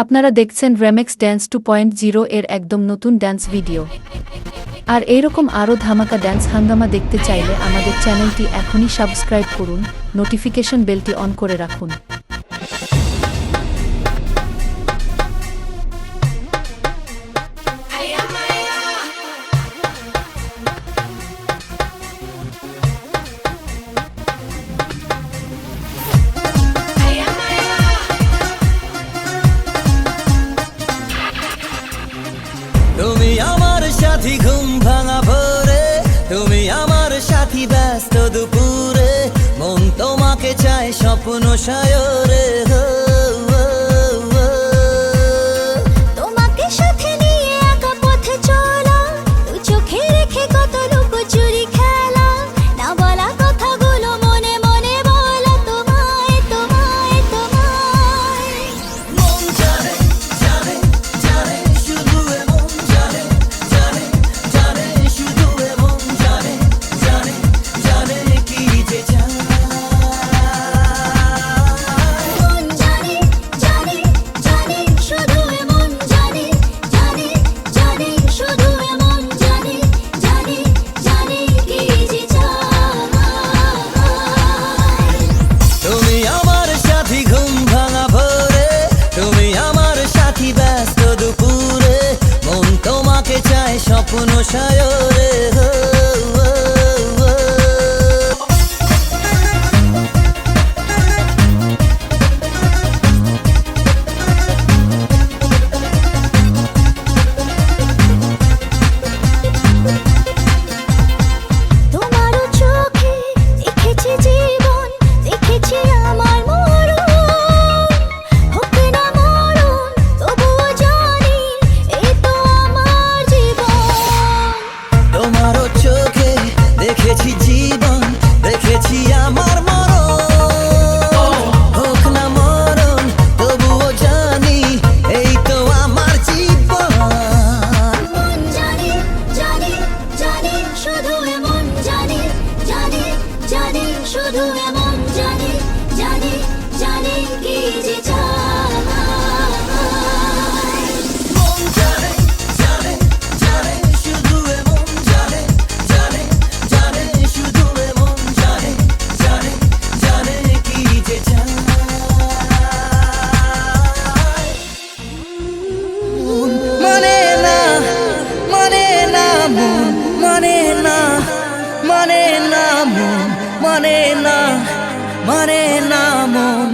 আপনারা দেখছেন রেমেক্স ড্যান্স 2.0 এর একদম নতুন ড্যান্স ভিডিও। আর এইরকম আরও ধামাকা ড্যান্স হাঙ্গামা দেখতে চাইলে আমাদের চ্যানেলটি এখনই সাবস্ক্রাইব করুন, নোটিফিকেশন বেলটি অন করে রাখুন। তুমি আমার সাথী ঘুম ভাঙা ভোরে, তুমি আমার সাথী ব্যস্ত দুপুরে, মন তোমাকে চায় স্বপ্ন সায়রে। তোমাকে সাথে নিয়ে একা পথে চলা, দু চোখে রেখে কত লুকোচুরি খেলা, না বলা কথাগুলো মনে মনে বলা তোমায় তোমায় তোমায়। মন জানে জানে জানে শুধু এমন জানে জানে জানে শুধু এমন জানে জানে জানে কি যে চায়। মন জানে জানে জানে শুধু এমন জানে জানে জানে শুধু এমন জানে জানে জানে কি যে চায়। তুমি আমার সাথী ঘুম ভাঙা ভোরে, তুমি আমার সাথী ব্যস্ত দুপুরে, মন তোমাকে চায় স্বপ্ন সায়রে। তোমারও চোখে দেখেছি জীবন, দেখেছি আমার মরণ, হোক না মরণ তবুও জানি এই তো আমার জীবন। তোমারও চোখে দেখেছি জীবন, দেখেছি আমার মরণ, হোক না মরণ তবুও জানি এই তো আমার জীবন। মন জানে জানে জানে শুধু এমন জানে জানে জানে শুধু এমন জানে জানে জানে কি যে চায়। মন জানে জানে জানে শুধু এমন জানে জানে জানে শুধু এমন জানে জানে জানে কি যে চায়। মানে না মানে না মন মানে না মানে না মন মানে না মানে না মন